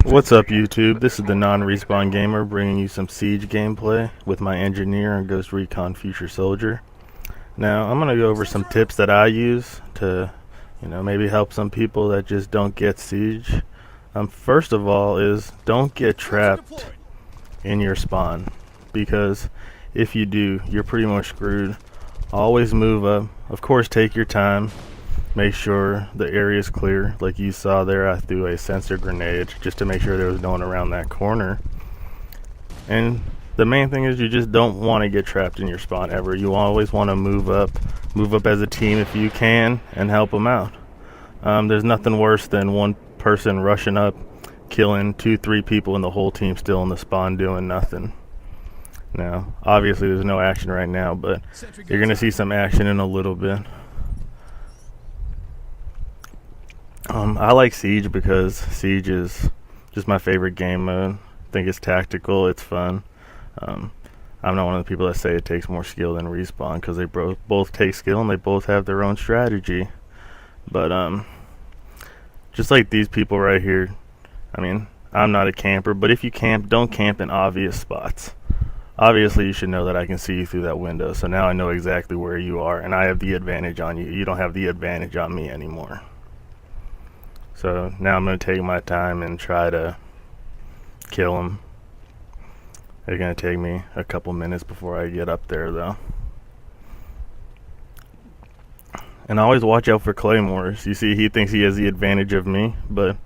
What's up, YouTube? This is the non-respawn gamer bringing you some Siege gameplay with my engineer and Ghost Recon Future Soldier. Now I'm gonna go over some tips that I use to, maybe help some people that just don't get Siege. First of all is don't get trapped in your spawn, because if you do, you're pretty much screwed. Always move up. Of course, take your time. Make sure the area is clear. Like you saw there, I threw a sensor grenade just to make sure there was no one around that corner. And the main thing is you just don't want to get trapped in your spawn ever. You always want to move up as a team if you can, and help them out. There's nothing worse than one person rushing up, killing 2-3 people, and the whole team still in the spawn doing nothing. Now, obviously there's no action right now, but you're going to see some action in a little bit. I like Siege because Siege is just my favorite game mode. I think it's tactical, it's fun. I'm not one of the people that say it takes more skill than Respawn, because they both take skill and they both have their own strategy. But just like these people right here, I'm not a camper, but if you camp, don't camp in obvious spots. Obviously you should know that I can see you through that window, so now I know exactly where you are, and I have the advantage on you. You don't have the advantage on me anymore. So now I'm going to take my time and try to kill him. It's going to take me a couple minutes before I get up there, though. And always watch out for claymores. You see, he thinks he has the advantage of me, but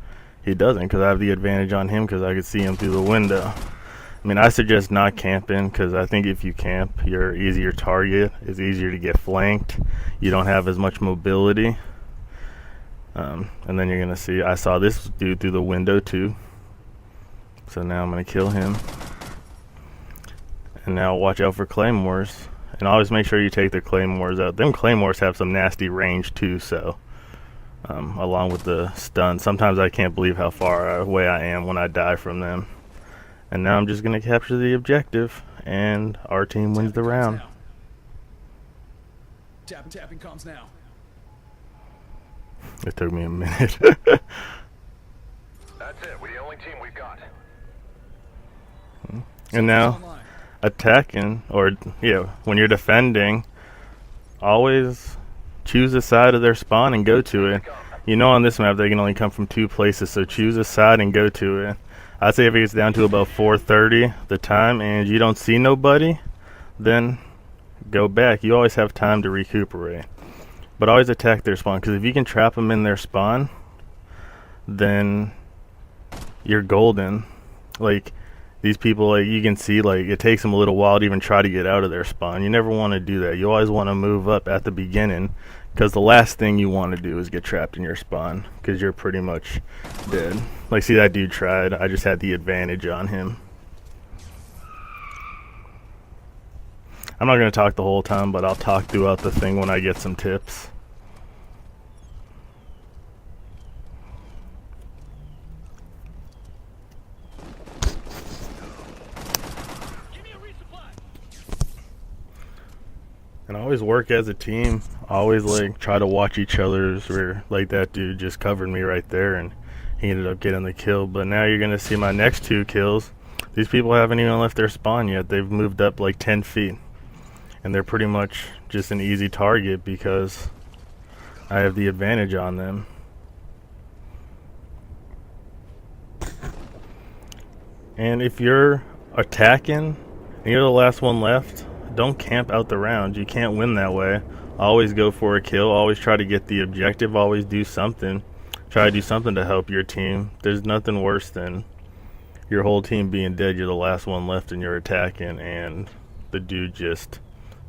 he doesn't, because I have the advantage on him because I could see him through the window. I suggest not camping, because I think if you camp, you're an easier target. It's easier to get flanked. You don't have as much mobility. And then you're going to see, I saw this dude through the window too. So now I'm going to kill him. And now watch out for claymores. And always make sure you take the claymores out. Them claymores have some nasty range too, so along with the stun. Sometimes I can't believe how far away I am when I die from them. And now I'm just going to capture the objective, and our team wins the round. Tapping comms now. It took me a minute. That's it. We're the only team we've got. And now, attacking, or when you're defending, always choose a side of their spawn and go to it. On this map they can only come from 2 places, so choose a side and go to it. I'd say if it gets down to about 4:30 the time and you don't see nobody, then go back. You always have time to recuperate. But always attack their spawn, because if you can trap them in their spawn, then you're golden. Like, these people, you can see, it takes them a little while to even try to get out of their spawn. You never want to do that. You always want to move up at the beginning, because the last thing you want to do is get trapped in your spawn, because you're pretty much dead. See, that dude tried. I just had the advantage on him. I'm not going to talk the whole time, but I'll talk throughout the thing when I get some tips. And always work as a team. Always try to watch each other's rear. That dude just covered me right there and he ended up getting the kill. But now you're going to see my next 2 kills. These people haven't even left their spawn yet. They've moved up 10 feet. And they're pretty much just an easy target because I have the advantage on them. And if you're attacking and you're the last one left, don't camp out the round. You can't win that way. Always go for a kill. Always try to get the objective. Always do something. Try to do something to help your team. There's nothing worse than your whole team being dead. You're the last one left and you're attacking, and the dude just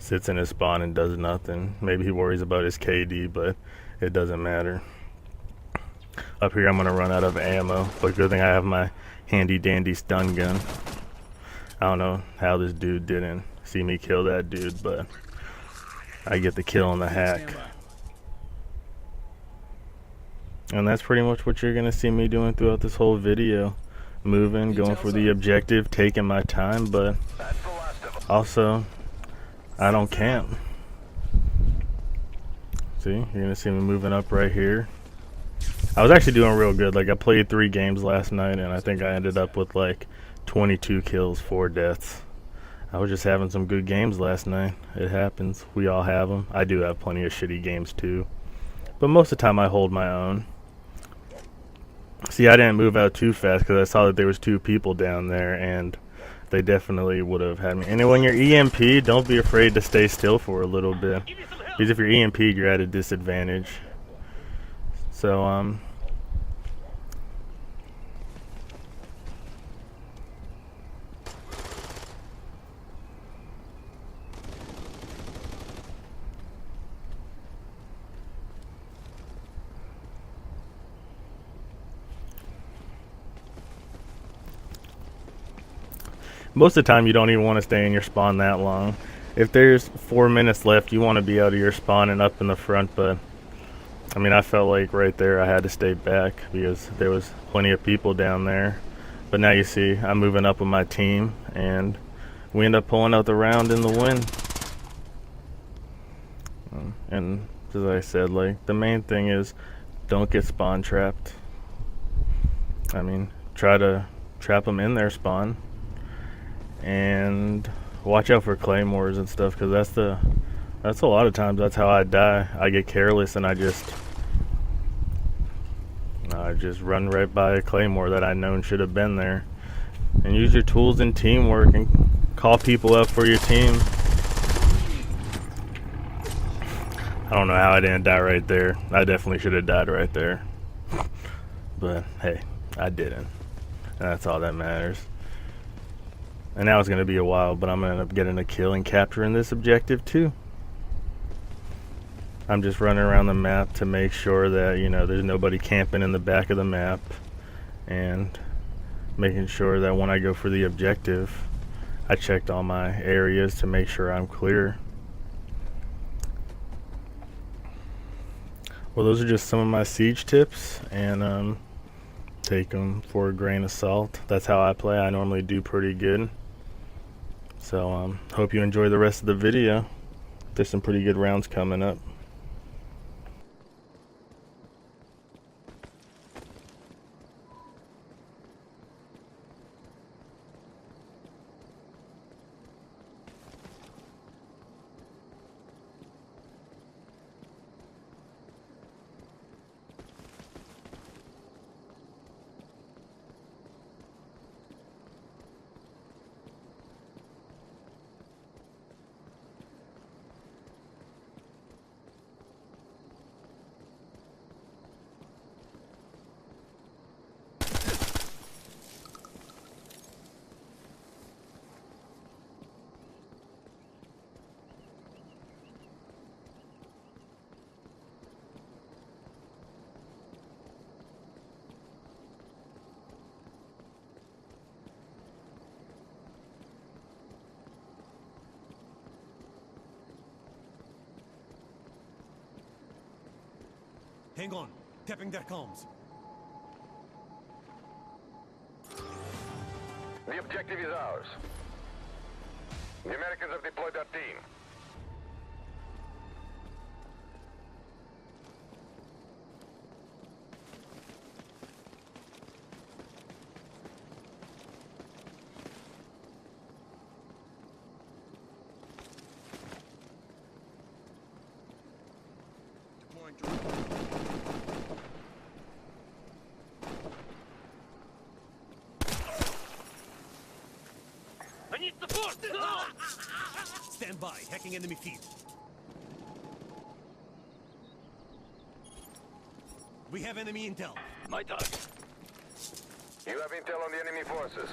sits in his spawn and does nothing. Maybe he worries about his KD, but it doesn't matter. Up here I'm going to run out of ammo, but good thing I have my handy dandy stun gun. I don't know how this dude didn't see me kill that dude, but I get the kill on the hack. And that's pretty much what you're going to see me doing throughout this whole video. Moving, going for the objective, taking my time, but also I don't camp. See, you're gonna see me moving up right here. I was actually doing real good. Like, I played 3 games last night, and I think I ended up with like 22 kills, 4 deaths. I was just having some good games last night. It happens. We all have them. I do have plenty of shitty games too, but most of the time I hold my own. See, I didn't move out too fast because I saw that there was 2 people down there, and they definitely would have had me. And when you're EMP, don't be afraid to stay still for a little bit, because if you're EMP, you're at a disadvantage. So most of the time you don't even want to stay in your spawn that long. If there's 4 minutes left, you want to be out of your spawn and up in the front, but I mean, I felt like right there I had to stay back because there was plenty of people down there. But now you see I'm moving up with my team, and we end up pulling out the round in the win. And as I said, like, the main thing is don't get spawn trapped. I mean, try to trap them in their spawn, and watch out for claymores and stuff, because that's a lot of times that's how I die. I get careless and I just run right by a claymore that I known should have been there. And use your tools and teamwork and call people up for your team. I don't know how I didn't die right there. I definitely should have died right there. But hey, I didn't. And that's all that matters. And now it's going to be a while, but I'm going to end up getting a kill and capturing this objective too. I'm just running around the map to make sure that, you know, there's nobody camping in the back of the map, and making sure that when I go for the objective, I checked all my areas to make sure I'm clear. Well, those are just some of my siege tips, and take them for a grain of salt. That's how I play. I normally do pretty good. So hope you enjoy the rest of the video. There's some pretty good rounds coming up. Hang on. Tapping their comms. The objective is ours. The Americans have deployed their team. Deploying drone. I need support! Stand by. Hacking enemy feed. We have enemy intel. My target. You have intel on the enemy forces.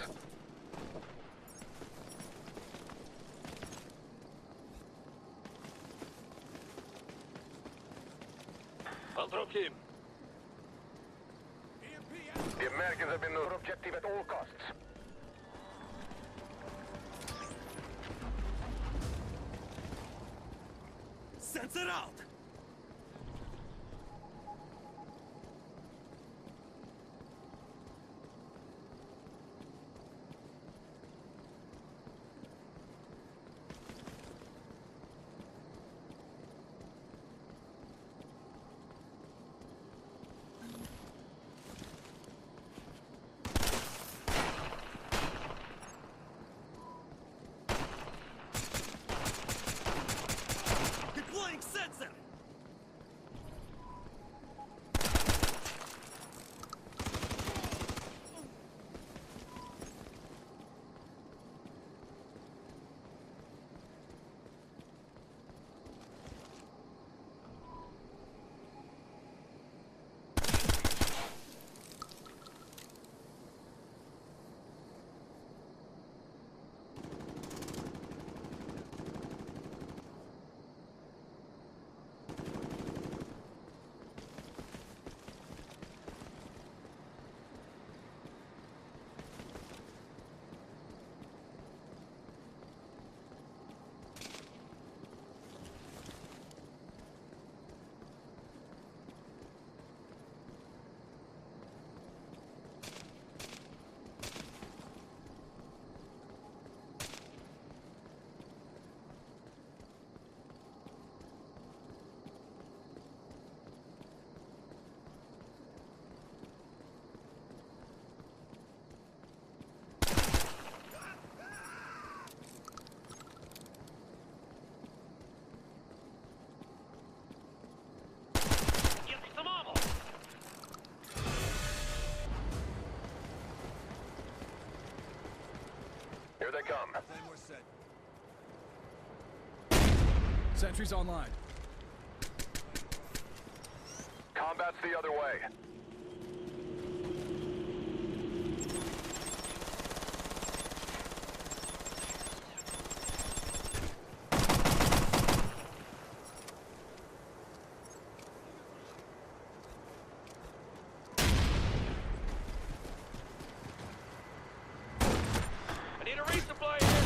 I'll drop him. The Americans have been the objective at all costs. Sensor out! Here they come. Claymore set. Sentries online. Combat's the other way. I need a resupply here.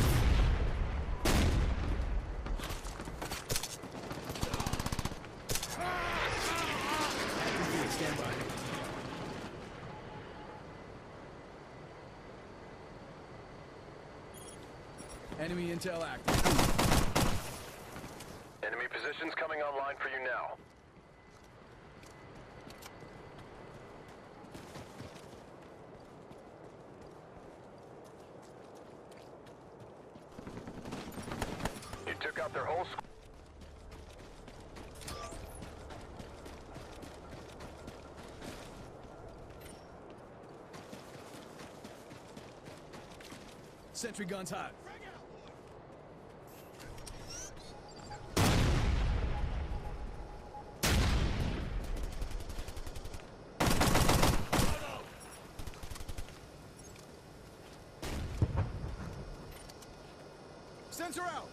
Stand by. Enemy intel active. Enemy positions coming online for you now. You took out their whole squad. Sentry guns hot. Sensor out.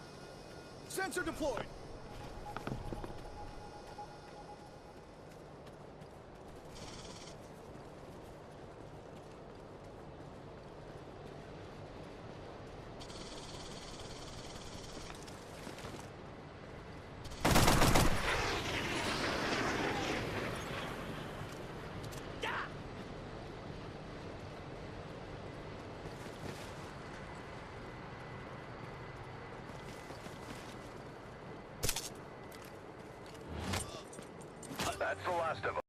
Sensor deployed. That's the last of them.